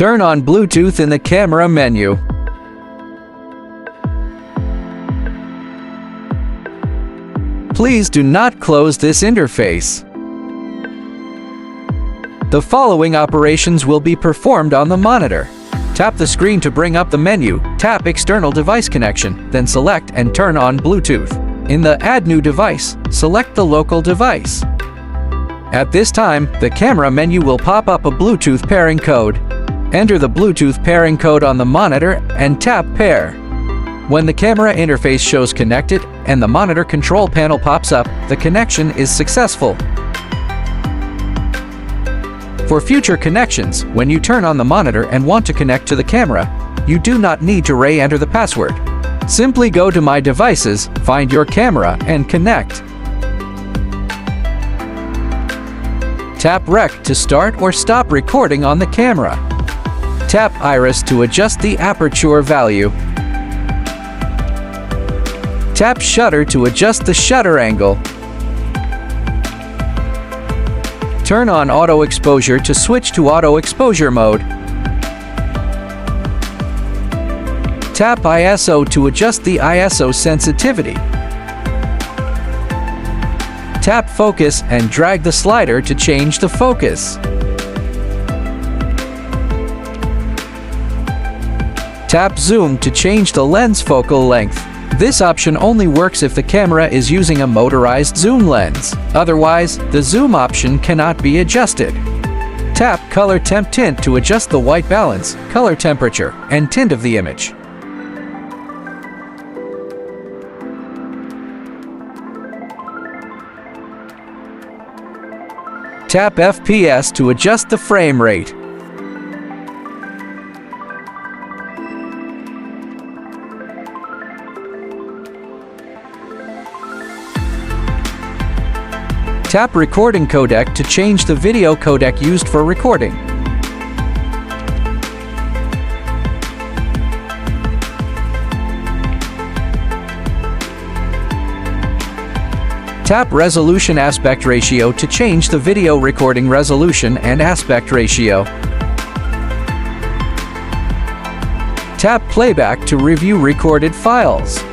Turn on Bluetooth in the camera menu. Please do not close this interface. The following operations will be performed on the monitor. Tap the screen to bring up the menu, tap External Device Connection, then select and turn on Bluetooth. In the Add New Device, select the local device. At this time, the camera menu will pop up a Bluetooth pairing code. Enter the Bluetooth pairing code on the monitor and tap Pair. When the camera interface shows connected and the monitor control panel pops up, the connection is successful. For future connections, when you turn on the monitor and want to connect to the camera, you do not need to re-enter the password. Simply go to My Devices, find your camera, and connect. Tap Rec to start or stop recording on the camera. Tap Iris to adjust the aperture value. Tap Shutter to adjust the shutter angle. Turn on Auto Exposure to switch to Auto Exposure mode. Tap ISO to adjust the ISO sensitivity. Tap Focus and drag the slider to change the focus. Tap Zoom to change the lens focal length. This option only works if the camera is using a motorized zoom lens. Otherwise, the zoom option cannot be adjusted. Tap Color Temp Tint to adjust the white balance, color temperature, and tint of the image. Tap FPS to adjust the frame rate. Tap Recording Codec to change the video codec used for recording. Tap Resolution Aspect Ratio to change the video recording resolution and aspect ratio. Tap Playback to review recorded files.